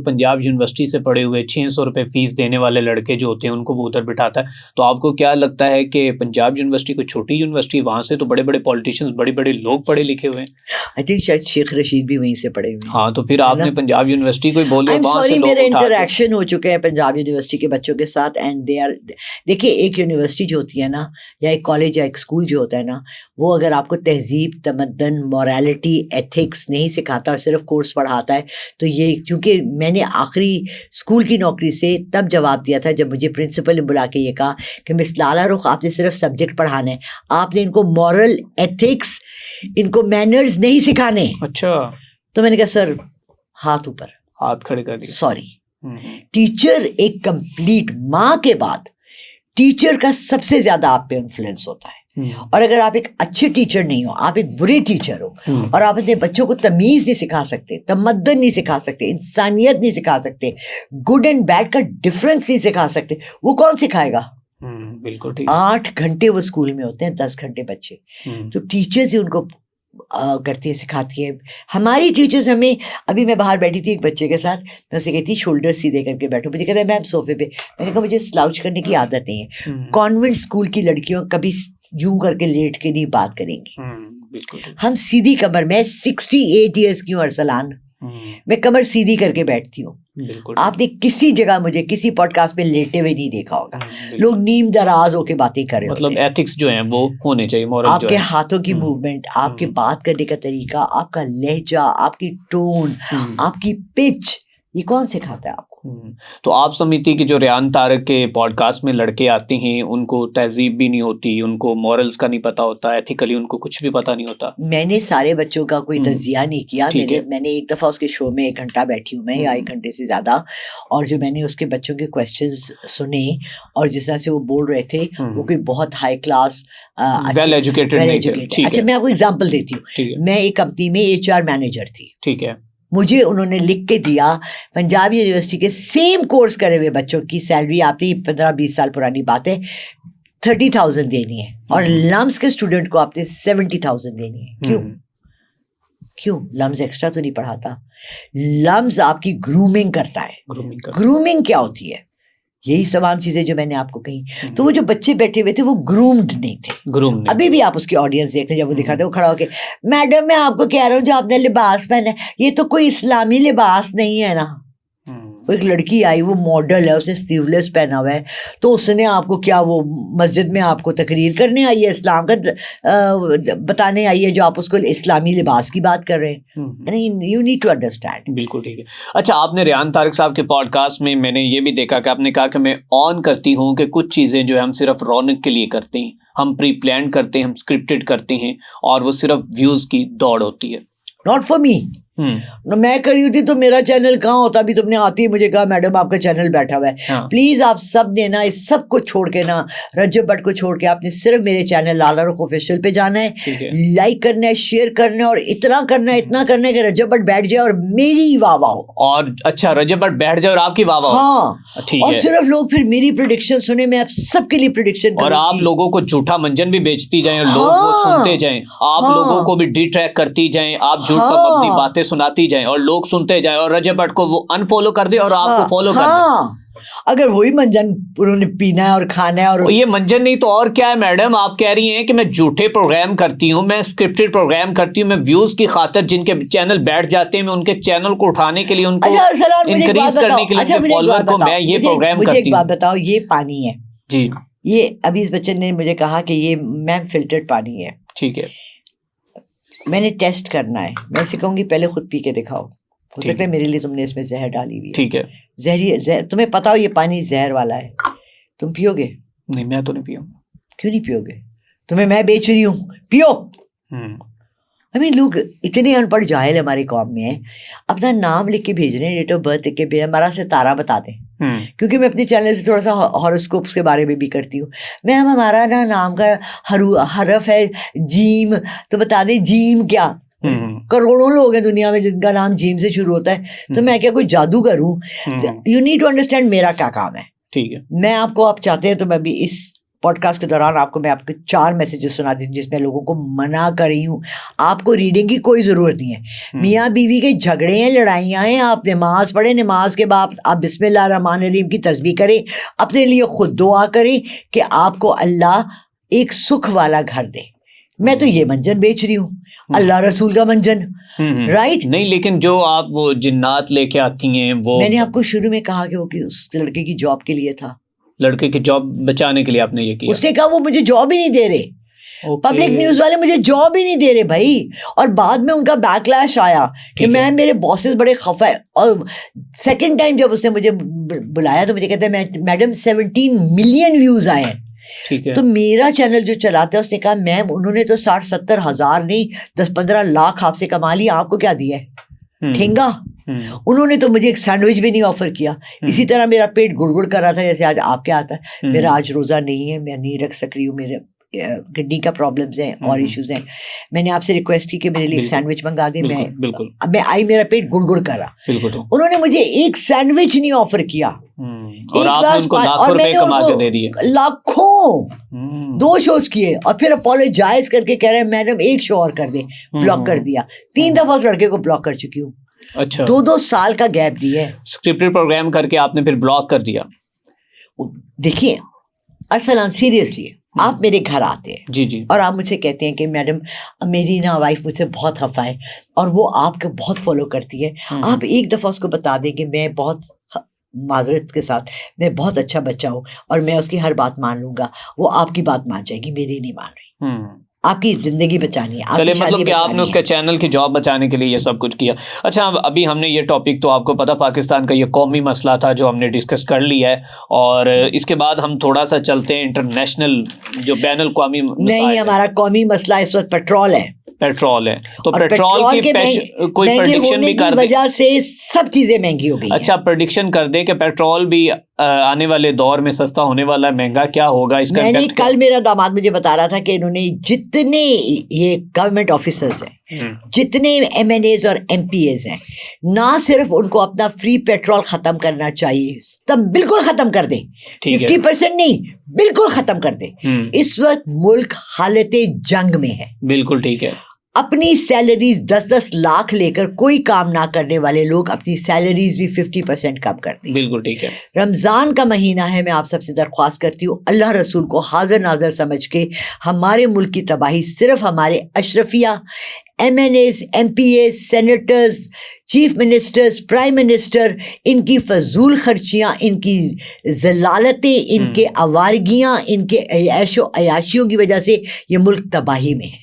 Punjab university سے پڑھے ہوئے 600 روپے فیس دینے والے لڑکے جو ہوتے ہیں ان کو وہ ادھر بٹھاتا ہے. تو آپ کو کیا لگتا ہے کہ پنجاب یونیورسٹی کوئی چھوٹی یونیورسٹی, وہاں سے تو بڑے بڑے پولیٹیشینز, بڑے بڑے لوگ پڑھے لکھے ہوئے ہیں. آئی تھنک شاید شیخ رشید بھی وہیں سے پڑھے ہوئے ہیں. ہاں تو پھر آپ نے پنجاب یونیورسٹی کو بول رہے وہاں سے لوگ میرے اٹھا کے. انٹریکشن ہو چکے ہیں پنجاب یونیورسٹی کے بچوں کے ساتھ اینڈ دے آر, دیکھیے ایک یونیورسٹی جو ہوتی ہے نا, یا ایک کالج یا ایک اسکول جو ہوتا ہے نا, وہ اگر آپ کو تہذیب, تمدن, مورالٹی, ایتھکس نہیں سکھاتا اور صرف کورس پڑھاتا ہے تو یہ, کیونکہ میں نے آخری اسکول کی نوکری سے تب جواب دیا تھا جب مجھے پرنسپل نے بلا کے یہ کہا کہ مس لالا رخ آپ نے صرف سبجیکٹ پڑھانا ہے, آپ نے ان کو مورل, ایتھکس, ان کو مینرز نہیں سکھانے. اچھا. تو میں نے کہا سر ہاتھ اوپر, ہاتھ کھڑے کر دیے. سوری. ٹیچر ایک کمپلیٹ, ماں کے بعد ٹیچر کا سب سے زیادہ آپ پہ انفلوئنس ہوتا ہے. اور اگر آپ ایک اچھے ٹیچر نہیں ہو, آپ ایک برے ٹیچر ہو, اور آپ اپنے بچوں کو تمیز نہیں سکھا سکتے, تمدن نہیں سکھا سکتے, انسانیت نہیں سکھا سکتے, گڈ اینڈ بیڈ کا ڈفرنس نہیں سکھا سکتے, وہ کون سکھائے گا؟ بالکل ٹھیک. 8 گھنٹے وہ اسکول میں ہوتے ہیں, 10 گھنٹے بچے. تو ٹیچرز ہی ان کو کرتی ہے, سکھاتی ہے. ہماری ٹیچرز ہمیں, ابھی میں باہر بیٹھی تھی ایک بچے کے ساتھ, میں اسے کہتی شولڈر سیدھے کر کے بیٹھو, مجھے کہتا ہے میم صوفے پہ. میں نے کہا مجھے سلاؤچ کرنے کی عادت نہیں ہے. کانوینٹ اسکول کی لڑکیوں کبھی یوں کر کے لیٹ کے نہیں بات کریں گی, ہم سیدھی کمر, میں 68 ایئرس کی ہوں ارسلان, میں کمر سیدھی کر کے بیٹھتی ہوں. آپ نے کسی جگہ مجھے کسی پوڈ کاسٹ پہ لیٹے ہوئے نہیں دیکھا ہوگا. لوگ نیم دراز ہو کے باتیں کر رہے ہیں. مطلب ایتھکس جو ہیں وہ ہونے چاہیے, آپ کے ہاتھوں کی موومنٹ, آپ کے بات کرنے کا طریقہ, آپ کا لہجہ, آپ کی ٹون, آپ کی پچ, یہ کون سکھاتا ہے آپ کو؟ تو آپ سمجھتی کہ جو ریان طارق کے پوڈ کاسٹ میں لڑکے آتے ہیں ان کو تہذیب بھی نہیں ہوتی, ان کو مورلز کا نہیں پتا ہوتا, ایتھیکلی ان کو کچھ بھی پتا نہیں ہوتا؟ میں نے سارے بچوں کا کوئی تجزیہ نہیں کیا. میں نے ایک دفعہ اس کے شو میں 1 گھنٹہ بیٹھی ہوں میں, یا 1 گھنٹے سے زیادہ, اور جو میں نے اس کے بچوں کے کویسچنز سنے اور جس طرح سے وہ بول رہے تھے, وہ کوئی بہت ہائی کلاس ویل ایجوکیٹڈ. اچھا میں آپ کو اگزامپل دیتی ہوں. میں ایک کمپنی میں HR مینیجر تھی. ٹھیک ہے. مجھے انہوں نے لکھ کے دیا پنجاب یونیورسٹی کے سیم کورس کرے ہوئے بچوں کی سیلری, آپ نے 15-20 سال پرانی بات ہے, 30,000 دینی ہے, اور لمز کے اسٹوڈنٹ کو آپ نے 70,000 دینی ہے. کیوں؟ لمز ایکسٹرا تو نہیں پڑھاتا, لمز آپ کی گرومنگ کرتا ہے. گرومنگ کیا ہوتی ہے؟ یہی تمام چیزیں جو میں نے آپ کو کہی. تو وہ جو بچے بیٹھے ہوئے تھے وہ گرومڈ نہیں تھے. ابھی بھی آپ اس کی آڈینس دیکھتے جب وہ دکھاتے, وہ کھڑا ہو کے میڈم میں آپ کو کہہ رہا ہوں جو آپ نے لباس پہنا ہے یہ تو کوئی اسلامی لباس نہیں ہے نا. وہ ایک لڑکی آئی, وہ ماڈل ہے, اس نے سلیو لیس پہنا ہوا ہے, تو اس نے آپ کو کیا, وہ مسجد میں آپ کو تقریر کرنے آئی ہے, اسلام کا بتانے آئی ہے, جو آپ اس کو اسلامی لباس کی بات کر رہے ہیں. You need to understand. بالکل ٹھیک ہے. اچھا, آپ نے ریان طارق صاحب کے پوڈ کاسٹ میں نے یہ بھی دیکھا کہ آپ نے کہا کہ میں آن کرتی ہوں کہ کچھ چیزیں جو ہے ہم صرف رونق کے لیے کرتے ہیں, ہم پری پلان کرتے ہیں, ہم اسکرپٹڈ کرتے ہیں, اور وہ صرف ویوز کی دوڑ ہوتی ہے. Not for me. میں کری ہوتی تو میرا چینل کہاں ہوتا. ابھی تم نے آتی مجھے کہا میڈم آپ کا چینل بیٹھا ہوا ہے. پلیز آپ سب نے نا اس سب کو چھوڑ کے نا, رجب بٹ کو چھوڑ کے, آپ نے صرف میرے چینل لالا رخ آفیشیل پہ جانا ہے, لائک کرنا ہے, شیئر کرنا ہے, اور اتنا کرنا ہے کہ رجب بٹ بیٹھ جائے اور میری واہ واہ ہو. اور اچھا, رجب بٹ بیٹھ جائے اور آپ کی واہ واہ ہو. ہاں, اور صرف لوگ پھر میری پریڈکشن سنیں, میں آپ سب کے لیے پریڈکشن اور آپ لوگوں کو جھوٹا منجن بھی بیچتی جائیں, اور لوگ وہ سنتے جائیں, آپ لوگوں کو بھی ڈی ٹریک کرتی جائیں, آپ جھوٹ پر اپنی باتیں سناتی جائیں اور لوگ سنتے جائیں, اور رجب بٹ کو وہ انفالو کر دے اور آپ کو فالو کر دے. اگر وہی منجن انہوں نے پینا ہے اور کھانا ہے, اور یہ منجن نہیں تو اور کیا ہے میڈم؟ آپ کہہ رہی ہیں کہ میں جھوٹے پروگرام کرتی ہوں, میں اسکرپٹڈ پروگرام کرتی ہوں, میں ویوز کی خاطر جن کے چینل بیٹھ جاتے ہیں میں ان کے چینل کو اٹھانے کے لیے, ان کو انکریز کرنے کے لیے, اپنے فالوور کو میں یہ پروگرام کرتی ہوں. مجھے ایک بات بتاؤ, یہ پانی ہے جی, یہ ابھی اس بچے نے مجھے کہا کہ یہ میم فلٹرڈ پانی ہے. ٹھیک ہے, میں نے ٹیسٹ کرنا ہے, میں اسے کہوں گی پہلے خود پی کے دکھاؤ, ہو سکتا ہے میرے لیے تم نے اس میں زہر ڈالی ہوئی ہے. ٹھیک ہے, زہر تمہیں پتا ہو یہ پانی زہر والا ہے, تم پیو گے؟ نہیں, میں تو نہیں پیوں. کیوں نہیں پیو گے؟ تمہیں میں بیچ رہی ہوں, پیو. لوگ اتنے ان پڑھ جاہل ہماری قوم میں ہیں, اپنا نام لکھ کے بھیج رہے ہیں, ڈیٹ آف برتھ لکھ کے بھیج رہے ہیں, ہمارا ستارہ بتا دیں. کیونکہ میں اپنے چینل سے تھوڑا سا ہاروسکوپس کے بارے میں بھی کرتی ہوں. میم ہمارا نا نام کا حرف ہے جیم, تو بتا دیں جیم کیا. کروڑوں لوگ ہیں دنیا میں جن کا نام جیم سے شروع ہوتا ہے, تو میں کیا کوئی جادو کروں؟ یو نیڈ ٹو انڈرسٹینڈ میرا کیا کام ہے. ٹھیک ہے, میں آپ کو, آپ چاہتے ہیں تو میں بھی اس پوڈ کاسٹ کے دوران آپ کو میں آپ کے 4 میسیجز سنا دی جس میں لوگوں کو منع کر رہی ہوں آپ کو ریڈنگ کی کوئی ضرورت نہیں ہے. میاں بیوی کے جھگڑے ہیں, لڑائیاں ہیں, آپ نماز پڑھیں, نماز کے بعد آپ بسم اللہ الرحمن الرحیم کی تسبیح کریں, اپنے لیے خود دعا کریں کہ آپ کو اللہ ایک سکھ والا گھر دے. میں تو یہ منجن بیچ رہی ہوں, اللہ رسول کا منجن, رائٹ. نہیں لیکن جو آپ وہ جنات لے کے آتی ہیں وہ میں نے آپ کو شروع میں کہا کہ وہ اس لڑکے کی جاب کے لیے تھا, لڑکے کی جاب بچانے کے لیے آپ نے یہ کیا. اس نے کہا وہ مجھے جاب ہی نہیں دے رہے, پبلک نیوز والے مجھے جاب ہی نہیں دے رہے بھائی. اور بعد میں ان کا بیک لیش آیا کہ میرے باسز بڑے خفا ہے. اور سیکنڈ ٹائم جب اس نے مجھے بلایا تو مجھے کہتا ہے میڈم 17 ملین ویوز آئے ہیں. تو میرا چینل جو چلاتا ہے اس نے کہا میم انہوں نے تو 60-70 ہزار نہیں 10-15 لاکھ آپ سے کما لیا, آپ کو کیا دیا ہے ٹھینگا. انہوں نے تو مجھے ایک سینڈوچ بھی نہیں آفر کیا. اسی طرح میرا پیٹ گڑ گڑ کر رہا تھا جیسے آج آپ کے آتا ہے. میرا آج روزہ نہیں ہے, میں نہیں رکھ سک رہی ہوں, میرے کڈنی کا پرابلمس ہیں اور ایشوز ہیں. میں نے آپ سے ریکویسٹ کی کہ میرے لیے ایک سینڈوچ منگا دیں. میں آئی, میرا پیٹ گڑ گڑ کر رہا. انہوں نے مجھے ایک سینڈوچ نہیں آفر کیا اور آپ نے ان کو لاکھوں روپے کما کے دے دیے. لاکھوں 2 شوز کیے اور پھر اپولوجائز کر کے کہہ رہے ہیں میڈم ایک شو اور کر دیں. بلاک کر دیا. 3 دفعہ اس لڑکے کو بلاک کر چکی ہوں. اچھا 2 سال کا گیپ دیے. اسکرپٹڈ پروگرام کر کے آپ نے پھر بلاک کر دیا. دیکھیے ارسلان سیریسلی آپ میرے گھر آتے ہیں جی جی اور آپ مجھ سے کہتے ہیں کہ میڈم میری نا وائف مجھ سے بہت خفا ہے اور وہ آپ کو بہت فالو کرتی ہے. آپ ایک دفعہ اس کو بتا دیں کہ میں بہت معذرت کے ساتھ میں بہت اچھا بچہ ہوں اور میں اس کی ہر بات مان لوں گا. وہ آپ کی بات مان جائے گی, میری نہیں مان رہی. آپ کی زندگی بچانی ہے. چلے مطلب کہ آپ نے اس کے چینل کی جاب بچانے کے لیے یہ سب کچھ کیا. اچھا ابھی ہم نے یہ ٹاپک تو آپ کو پتا پاکستان کا یہ قومی مسئلہ تھا جو ہم نے ڈسکس کر لیا ہے, اور اس کے بعد ہم تھوڑا سا چلتے ہیں انٹرنیشنل جو بین الاقوامی. نہیں, ہمارا قومی مسئلہ اس وقت پیٹرول ہے. پیٹرول ہے تو پیٹرول کی کوئی پریڈکشن بھی کر دیں, وجہ سے سب چیزیں مہنگی ہو گئی. اچھا پریڈکشن کر دیں کہ پیٹرول بھی آنے والے دور میں سستا ہونے والا ہے, مہنگا کیا ہوگا اس کا. کل میرا داماد مجھے بتا رہا تھا کہ انہوں نے جتنے یہ گورنمنٹ آفیسرز ہیں, جتنے MNAs اور MPAs ہیں, نہ صرف ان کو اپنا فری پیٹرول ختم کرنا چاہیے, تب بالکل ختم کر دیں. 50% نہیں, بالکل ختم کر دیں. اس وقت ملک حالت جنگ میں ہے. بالکل ٹھیک ہے. اپنی سیلریز 10-10 لاکھ لے کر کوئی کام نہ کرنے والے لوگ اپنی سیلریز بھی 50% کم کر دیں. بالکل ٹھیک ہے. رمضان کا مہینہ ہے, میں آپ سب سے درخواست کرتی ہوں اللہ رسول کو حاضر ناظر سمجھ کے ہمارے ملک کی تباہی صرف ہمارے اشرفیہ MNAs, MPAs, senators, chief ministers, prime minister, ان کی فضول خرچیاں, ان کی ضلالتیں, ان کے آوارگیاں, ان کے عیش و عیاشیوں کی وجہ سے یہ ملک تباہی میں ہے.